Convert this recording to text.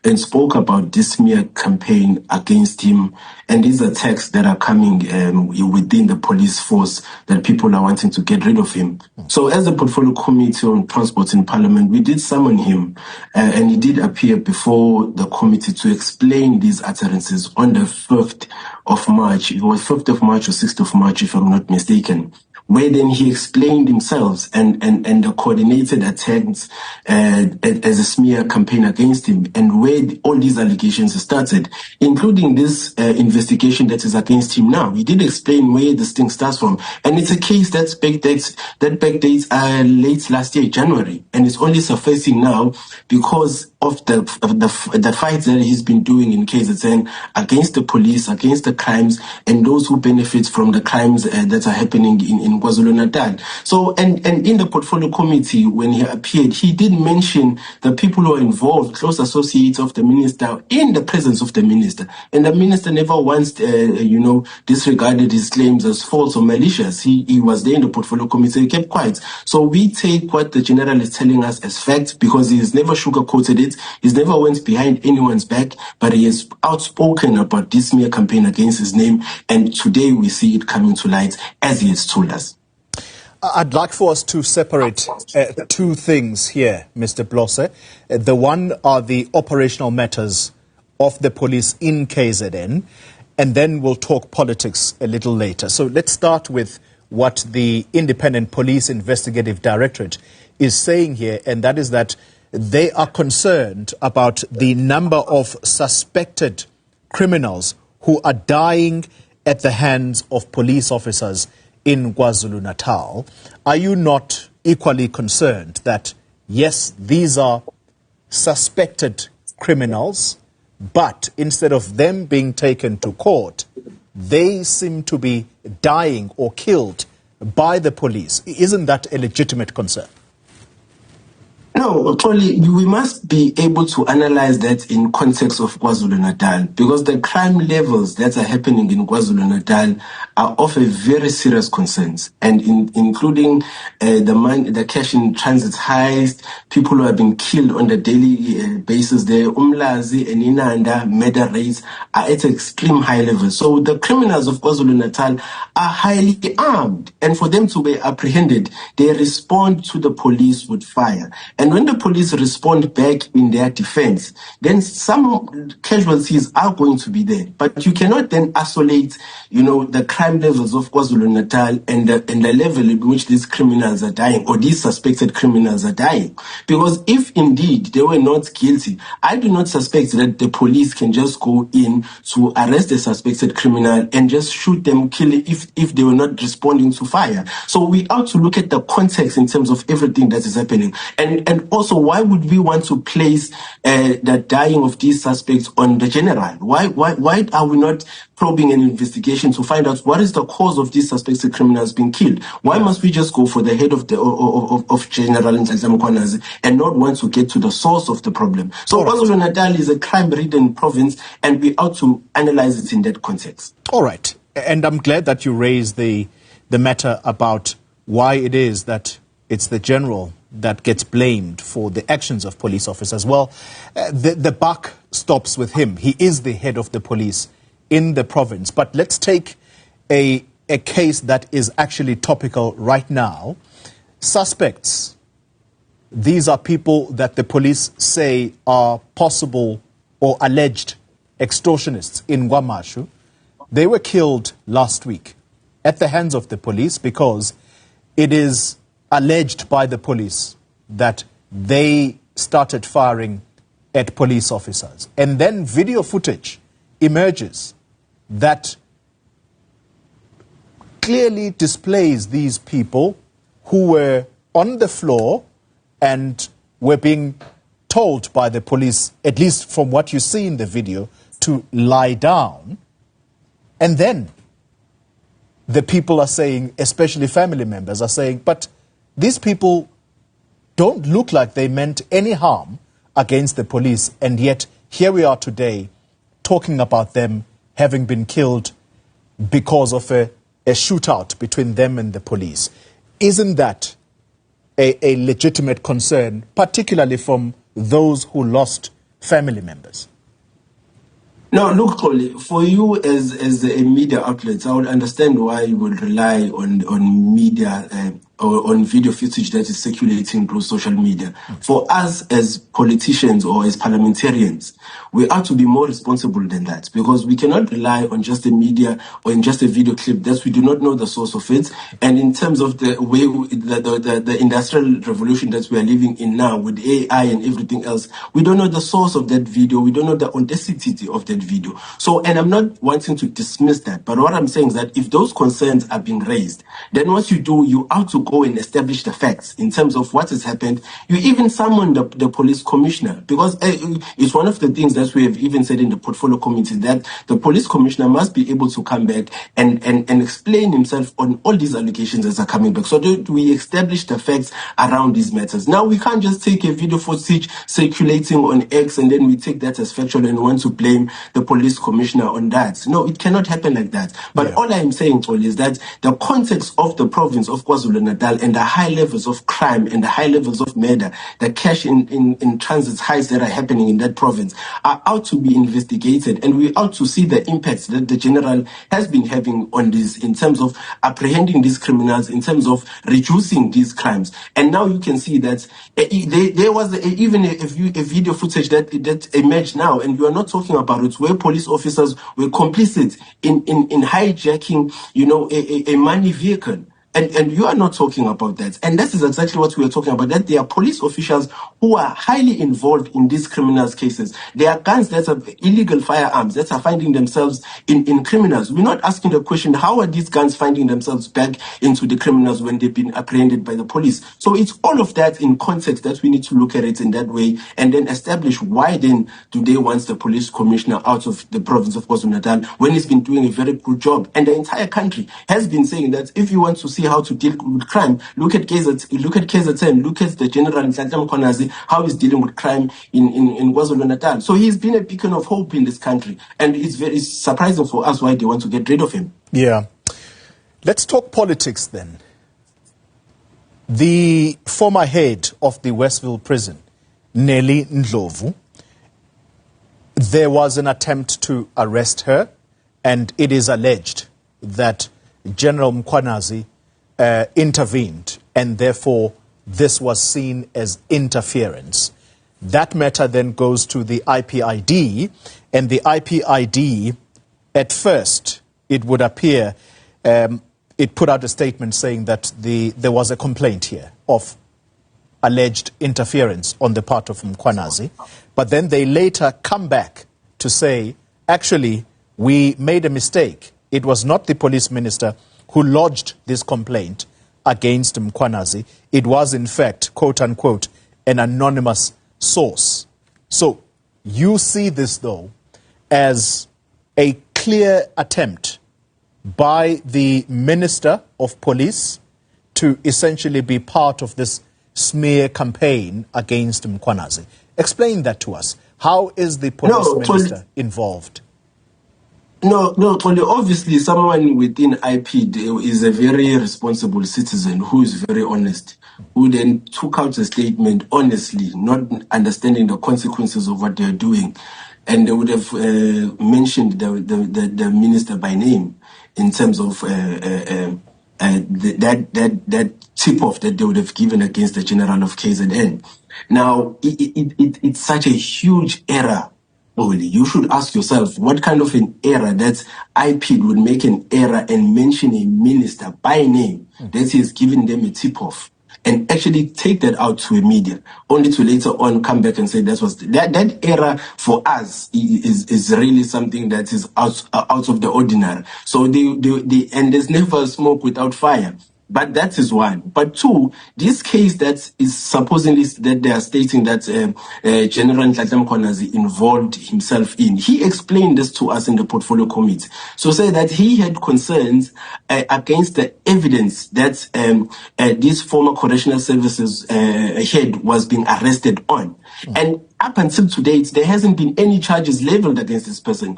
and spoke about this smear campaign against him and these attacks that are coming within the police force, that people are wanting to get rid of him. So as the Portfolio Committee on Transport in Parliament, we did summon him and he did appear before the committee to explain these utterances on the 5th of March. It was 5th of March or 6th of March, if I'm not mistaken, where then he explained himself and the coordinated attacks as a smear campaign against him, and where all these allegations started, including this investigation that is against him now. He did explain where this thing starts from, and it's a case that backdates late last year, January, and it's only surfacing now because of the fights that he's been doing in KZN against the police, against the crimes, and those who benefit from the crimes that are happening in KwaZulu-Natal. So, and in the Portfolio Committee, when he appeared, he did mention the people who are involved, close associates of the minister, in the presence of the minister. And the minister never once, disregarded his claims as false or malicious. He was there in the Portfolio Committee, he kept quiet. So we take what the general is telling us as fact, because he has never sugarcoated it. He's never went behind anyone's back, but he has outspoken about this smear campaign against his name. And today we see it coming to light, as he has told us. I'd like for us to separate two things here, Mr. Blose. The one are the operational matters of the police in KZN, and then we'll talk politics a little later. So let's start with what the Independent Police Investigative Directorate is saying here, and that is that they are concerned about the number of suspected criminals who are dying at the hands of police officers in KwaZulu-Natal. Are you not equally concerned that, yes, these are suspected criminals, but instead of them being taken to court, they seem to be dying or killed by the police? Isn't that a legitimate concern? No, actually, we must be able to analyze that in context of KwaZulu-Natal, because the crime levels that are happening in KwaZulu-Natal are of a very serious concern, and including the cash in transit heist, people who have been killed on the daily basis there, Mkhwanazi and Inanda murder rates are at extreme high levels. So the criminals of KwaZulu-Natal are highly armed, and for them to be apprehended, they respond to the police with fire. And when the police respond back in their defense, then some casualties are going to be there. But you cannot then isolate, the crime levels of KwaZulu-Natal and the level in which these criminals are dying, or these suspected criminals are dying. Because if indeed they were not guilty, I do not suspect that the police can just go in to arrest a suspected criminal and just shoot them, kill it, if they were not responding to fire. So we ought to look at the context in terms of everything that is happening. And also, why would we want to place the dying of these suspects on the general? Why are we not probing an investigation to find out what is the cause of these suspected criminals being killed? Why must we just go for the head of General Mkhwanazi and not want to get to the source of the problem? So KwaZulu-Natal is a crime-ridden province, and we ought to analyze it in that context. All right. And I'm glad that you raised the matter about why it is that it's the general that gets blamed for the actions of police officers. Well, the buck stops with him. He is the head of the police in the province. But let's take a case that is actually topical right now. Suspects. These are people that the police say are possible or alleged extortionists in KwaMashu. They were killed last week at the hands of the police because it is alleged by the police that they started firing at police officers. And then video footage emerges that clearly displays these people who were on the floor and were being told by the police, at least from what you see in the video, to lie down. And then the people are saying, especially family members are saying, but these people don't look like they meant any harm against the police, and yet here we are today talking about them having been killed because of a shootout between them and the police. Isn't that a legitimate concern, particularly from those who lost family members? No, look, Holly, for you as a media outlet, I would understand why you would rely on media or on video footage that is circulating through social media. For us as politicians or as parliamentarians, we ought to be more responsible than that, because we cannot rely on just a media or in just a video clip that we do not know the source of it. And in terms of the way the industrial revolution that we are living in now with AI and everything else, we don't know the source of that video. We don't know the authenticity of that video. So, and I'm not wanting to dismiss that, but what I'm saying is that if those concerns are being raised, then what you do, you ought to go and establish the facts in terms of what has happened. You even summon the police commissioner, because it's one of the things that we have even said in the portfolio committee, that the police commissioner must be able to come back and explain himself on all these allegations that are coming back. So that we establish the facts around these matters. Now, we can't just take a video footage circulating on X and then we take that as factual and want to blame the police commissioner on that. No, it cannot happen like that. But all I'm saying, Tol, is that the context of the province of KwaZulu-Natal and the high levels of crime and the high levels of murder, the cash in transit highs that are happening in that province are out to be investigated, and we ought to see the impacts that the general has been having on this in terms of apprehending these criminals, in terms of reducing these crimes. And now you can see that there was even a video footage that emerged now, and we are not talking about it, where police officers were complicit in hijacking, a money vehicle. And you are not talking about that. And that is exactly what we are talking about, that there are police officials who are highly involved in these criminals cases. There are guns that are illegal firearms that are finding themselves in criminals. We're not asking the question, how are these guns finding themselves back into the criminals when they've been apprehended by the police? So it's all of that in context that we need to look at it in that way, and then establish why then do they want the police commissioner out of the province of KwaZulu-Natal when he's been doing a very good job. And the entire country has been saying that if you want to see how to deal with crime, look at KZN, look at the General Mkhwanazi, how he's dealing with crime in KwaZulu-Natal. So he's been a beacon of hope in this country, and it's very surprising for us why they want to get rid of him. Yeah. Let's talk politics then. The former head of the Westville prison, Nelly Ndlovu, there was an attempt to arrest her, and it is alleged that General Mkhwanazi intervened, and therefore this was seen as interference. That matter then goes to the IPID, and the IPID, at first, it would appear, it put out a statement saying that there was a complaint here of alleged interference on the part of Mkhwanazi, but then they later come back to say, actually, we made a mistake. It was not the police minister who lodged this complaint against Mkhwanazi. It was, in fact, quote unquote, an anonymous source. So you see this, though, as a clear attempt by the Minister of Police to essentially be part of this smear campaign against Mkhwanazi. Explain that to us. How is the police minister involved? No, obviously someone within IP is a very responsible citizen who is very honest, who then took out a statement honestly, not understanding the consequences of what they're doing. And they would have mentioned the minister by name in terms of that tip-off that they would have given against the general of KZN. Now, it's such a huge error. You should ask yourself what kind of an error that IP would make an error and mention a minister by name that he has given them a tip-off and actually take that out to a media, only to later on come back and say that error for us is really something that is out of the ordinary. So and there's never smoke without fire. But that is one. But two, this case that is supposedly that they are stating that General Mkhwanazi involved himself in, he explained this to us in the portfolio committee. So say that he had concerns against the evidence that this former correctional services head was being arrested on. And up until today, there hasn't been any charges leveled against this person.